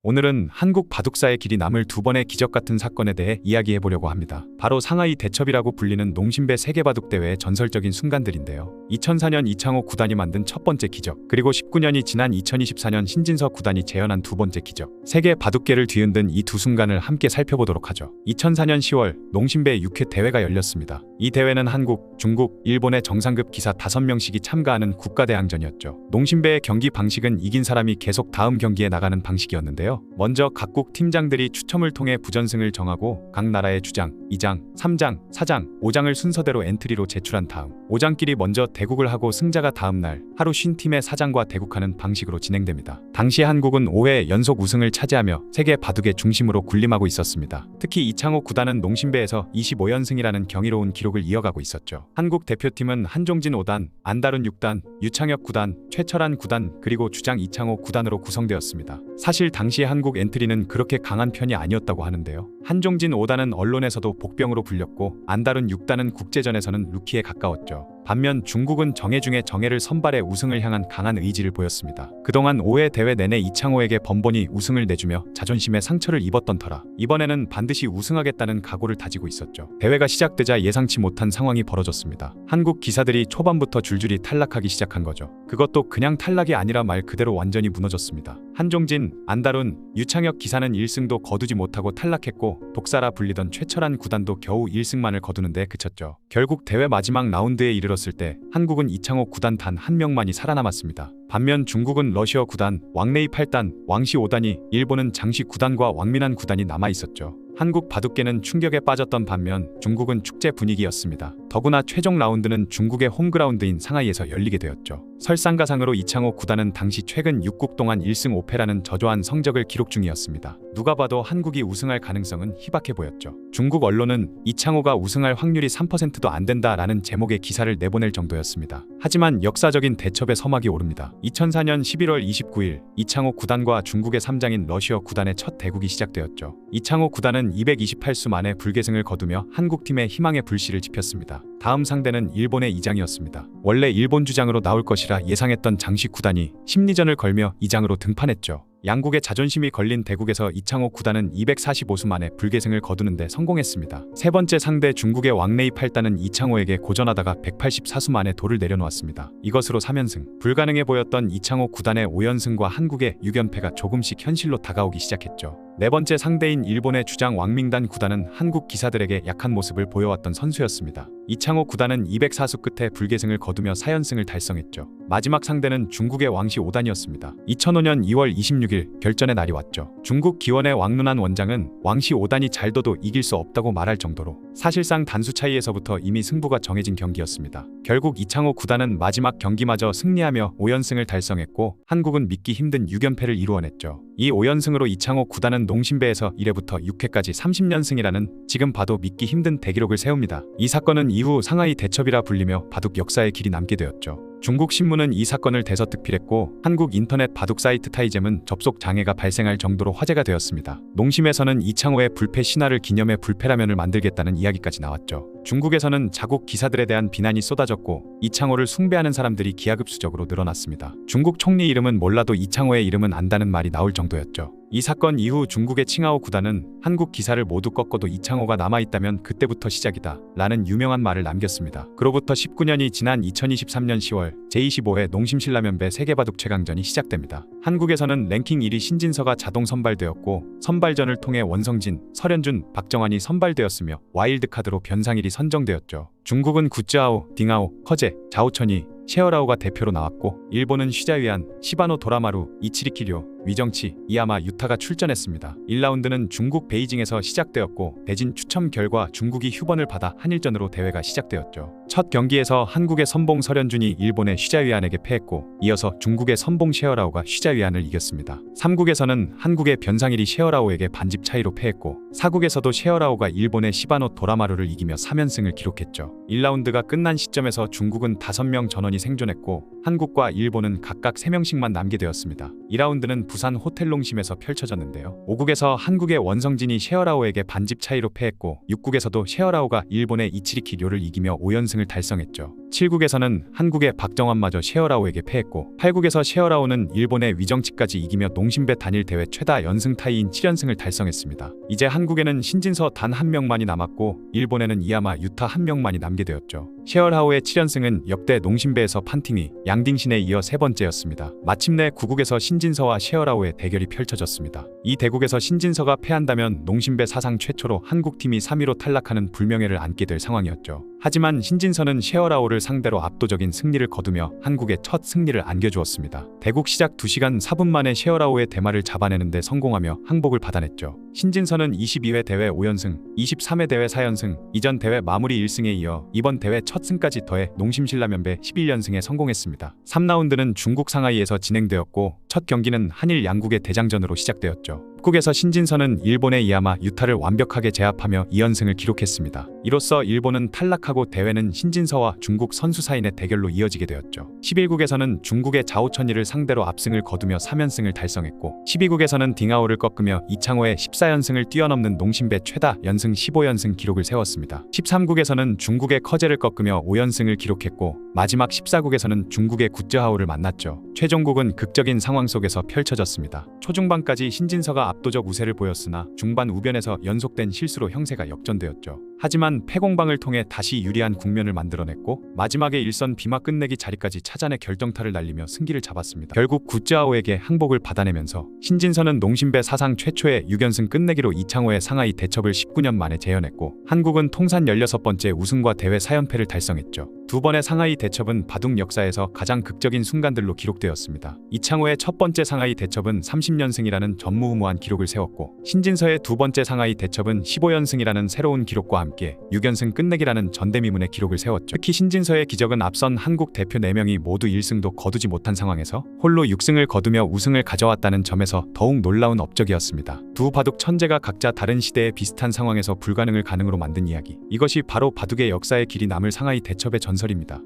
오늘은 한국 바둑사의 길이 남을 두 번의 기적 같은 사건에 대해 이야기해 보려고 합니다. 바로 상하이 대첩이라고 불리는 농심배 세계바둑대회의 전설적인 순간들인데요. 2004년 이창호 구단이 만든 첫 번째 기적, 그리고 19년이 지난 2024년 신진서 구단이 재현한 두 번째 기적. 세계 바둑계를 뒤흔든 이 두 순간을 함께 살펴보도록 하죠. 2004년 10월 농심배 6회 대회가 열렸습니다. 이 대회는 한국, 중국, 일본의 정상급 기사 5명씩이 참가하는 국가대항전이었죠. 농심배의 경기 방식은 이긴 사람이 계속 다음 경기에 나가는 방식이었는데요. 먼저 각국 팀장들이 추첨을 통해 부전승을 정하고 각 나라의 주장, 2장, 3장, 4장, 5장을 순서대로 엔트리로 제출한 다음 5장끼리 먼저 대국을 하고 승자가 다음날 하루 쉰 팀의 4장과 대국하는 방식으로 진행됩니다. 당시 한국은 5회 연속 우승을 차지하며 세계 바둑의 중심으로 군림하고 있었습니다. 특히 이창호 구단은 농심배에서 25연승이라는 경이로운 기록을 이어가고 있었죠. 한국 대표팀은 한종진 5단, 안다룬 6단, 유창혁 9단, 최철한 9단, 그리고 주장 이창호 9단으로 구성되었습니다. 사실 당시 한국 엔트리는 그렇게 강한 편이 아니었다고 하는데요. 한종진 5단은 언론에서도 복병으로 불렸고 안다룬 6단은 국제전에서는 루키에 가까웠죠. 반면 중국은 정예 중에 정예를 선발해 우승을 향한 강한 의지를 보였습니다. 그동안 5회 대회 내내 이창호에게 번번이 우승을 내주며 자존심에 상처를 입었던 터라 이번에는 반드시 우승하겠다는 각오를 다지고 있었죠. 대회가 시작되자 예상치 못한 상황이 벌어졌습니다. 한국 기사들이 초반부터 줄줄이 탈락하기 시작한 거죠. 그것도 그냥 탈락이 아니라 말 그대로 완전히 무너졌습니다. 한종진, 안다룬, 유창혁 기사는 1승도 거두지 못하고 탈락했고 독사라 불리던 최철한 구단도 겨우 1승만을 거두는데 그쳤죠. 결국 대회 마지막 라운드에 이르렀을 때 한국은 이창호 구단 단 한 명만이 살아남았습니다. 반면 중국은 러시아 9단, 왕레이 8단, 왕시 5단이, 일본은 장시 9단과 왕민한 9단이 남아있었죠. 한국 바둑계는 충격에 빠졌던 반면 중국은 축제 분위기였습니다. 더구나 최종 라운드는 중국의 홈그라운드인 상하이에서 열리게 되었죠. 설상가상으로 이창호 구단은 당시 최근 6국 동안 1승 5패라는 저조한 성적을 기록 중이었습니다. 누가 봐도 한국이 우승할 가능성은 희박해 보였죠. 중국 언론은 이창호가 우승할 확률이 3%도 안 된다라는 제목의 기사를 내보낼 정도였습니다. 하지만 역사적인 대첩의 서막이 오릅니다. 2004년 11월 29일 이창호 구단과 중국의 3장인 러시아 구단의 첫 대국이 시작되었죠. 이창호 구단은 228수 만에 불계승을 거두며 한국팀의 희망의 불씨를 지폈습니다. 다음 상대는 일본의 2장이었습니다. 원래 일본 주장으로 나올 것이라 예상했던 장시 구단이 심리전을 걸며 2장으로 등판했죠. 양국의 자존심이 걸린 대국에서 이창호 구단은 245수 만에 불계승을 거두는데 성공했습니다. 세 번째 상대 중국의 왕레이 8단은 이창호에게 고전하다가 184수 만에 돌을 내려놓았습니다. 이것으로 3연승. 불가능해 보였던 이창호 구단의 5연승과 한국의 6연패가 조금씩 현실로 다가오기 시작했죠. 네 번째 상대인 일본의 주장 왕밍단 구단은 한국 기사들에게 약한 모습을 보여왔던 선수였습니다. 이창호 구단은 204수 끝에 불계승을 거두며 4연승을 달성했죠. 마지막 상대는 중국의 왕시 5단이었습니다. 2005년 2월 26일 결전의 날이 왔죠. 중국 기원의 왕눈한 원장은 왕시 5단이 잘 둬도 이길 수 없다고 말할 정도로 사실상 단수 차이에서부터 이미 승부가 정해진 경기였습니다. 결국 이창호 구단은 마지막 경기마저 승리하며 5연승을 달성했고 한국은 믿기 힘든 6연패를 이루어냈죠. 이 5연승으로 이창호 구단은 농심배에서 1회부터 6회까지 30연승이라는 지금 봐도 믿기 힘든 대기록을 세웁니다. 이 사건은 이후 상하이 대첩이라 불리며 바둑 역사의 길이 남게 되었죠. 중국 신문은 이 사건을 대서특필했고 한국 인터넷 바둑 사이트 타이젬은 접속 장애가 발생할 정도로 화제가 되었습니다. 농심에서는 이창호의 불패 신화를 기념해 불패라면을 만들겠다는 이야기까지 나왔죠. 중국에서는 자국 기사들에 대한 비난이 쏟아졌고 이창호를 숭배하는 사람들이 기하급수적으로 늘어났습니다. 중국 총리 이름은 몰라도 이창호의 이름은 안다는 말이 나올 정도였죠. 이 사건 이후 중국의 칭하오 구단은 한국 기사를 모두 꺾어도 이창호가 남아있다면 그때부터 시작이다 라는 유명한 말을 남겼습니다. 그로부터 19년이 지난 2023년 10월 제25회 농심신라면배 세계바둑 최강전이 시작됩니다. 한국에서는 랭킹 1위 신진서가 자동 선발되었고 선발전을 통해 원성진, 설현준, 박정환이 선발되었으며 와일드카드로 변상일이 선정되었죠. 중국은 구쯔아오, 딩아오, 커제, 자오천이, 셰어라오가 대표로 나왔고 일본은 쉬자위안, 시바노 도라마루, 이치리키료, 위정치, 이야마, 유타가 출전했습니다. 1라운드는 중국 베이징에서 시작되었고 대진 추첨 결과 중국이 휴번을 받아 한일전으로 대회가 시작되었죠. 첫 경기에서 한국의 선봉 설현준이 일본의 쉬자위안에게 패했고 이어서 중국의 선봉 셰어라오가 쉬자위안을 이겼습니다. 3국에서는 한국의 변상일이 셰어라오에게 반집 차이로 패했고 4국에서도 셰어라오가 일본의 시바노 도라마루를 이기며 3연승을 기록했죠. 1라운드가 끝난 시점에서 중국은 5명 전원이 생존했고 한국과 일본은 각각 3명씩만 남게 되었습니다. 2라운드는 부산 호텔농심에서 펼쳐졌는데요. 5국에서 한국의 원성진이 셰어라오에게 반집 차이로 패했고 6국에서도 셰어라오가 일본의 이치리키료를 이기며 5연승을 달성했죠. 7국에서는 한국의 박정환마저 셰어라오에게 패했고 8국에서 셰어라오는 일본의 위정치까지 이기며 농심배 단일 대회 최다 연승 타이인 7연승을 달성했습니다. 이제 한국에는 신진서 단 한 명만이 남았고 일본에는 이야마 유타 한 명만이 남게 되었죠. 셰어라오의 7연승은 역대 농심배에서 판팅이 양딩신에 이어 세 번째였습니다. 마침내 9국에서 신진서와 셰어라오의 대결이 펼쳐졌습니다. 이 대국에서 신진서가 패한다면 농심배 사상 최초로 한국팀이 3위로 탈락하는 불명예를 안게 될 상황이었죠. 하지만 신진서는 셰어라오를 상대로 압도적인 승리를 거두며 한국의 첫 승리를 안겨주었습니다. 대국 시작 2시간 4분 만에 셰어라오의 대마를 잡아내는 데 성공하며 항복을 받아냈죠. 신진서는 22회 대회 5연승, 23회 대회 4연승, 이전 대회 마무리 1승에 이어 이번 대회 첫 승까지 더해 농심신라면배 11연승에 성공했습니다. 3라운드는 중국 상하이에서 진행되었고 첫 경기는 한일 양국의 대장전으로 시작되었죠. 북극에서 신진서는 일본의 이야마 유타를 완벽하게 제압하며 2연승을 기록했습니다. 이로써 일본은 탈락하고 대회는 신진서와 중국 선수 사이의 대결로 이어지게 되었죠. 11국에서는 중국의 자오천이를 상대로 압승을 거두며 3연승을 달성했고 12국에서는 딩아오를 꺾으며 이창호의 14연승을 뛰어넘는 농심배 최다 연승 15연승 기록을 세웠습니다. 13국에서는 중국의 커제를 꺾으며 5연승을 기록했고 마지막 14국에서는 중국의 굿즈하오를 만났죠. 최종국은 극적인 상황 속에서 펼쳐졌습니다. 초중반까지 신진서가 압도적 우세를 보였으나 중반 우변에서 연속된 실수로 형세가 역전되었죠. 하지만 패공방을 통해 다시 유리한 국면을 만들어냈고 마지막에 일선 비마 끝내기 자리까지 찾아내 결정타를 날리며 승기를 잡았습니다. 결국 굿즈아오에게 항복을 받아내면서 신진서는 농심배 사상 최초의 6연승 끝내기로 이창호의 상하이 대첩을 19년 만에 재현했고 한국은 통산 16번째 우승과 대회 4연패를 달성했죠. 두 번의 상하이 대첩은 바둑 역사에서 가장 극적인 순간들로 기록되었습니다. 이창호의 첫 번째 상하이 대첩은 30연승이라는 전무후무한 기록을 세웠고 신진서의 두 번째 상하이 대첩은 15연승이라는 새로운 기록과 함께 6연승 끝내기라는 전대미문의 기록을 세웠죠. 특히 신진서의 기적은 앞선 한국 대표 4명이 모두 1승도 거두지 못한 상황에서 홀로 6승을 거두며 우승을 가져왔다는 점에서 더욱 놀라운 업적이었습니다. 두 바둑 천재가 각자 다른 시대의 비슷한 상황에서 불가능을 가능으로 만든 이야기. 이것이 바로 바둑의 역사에 길이 남을 상하이 대첩의 전설입니다.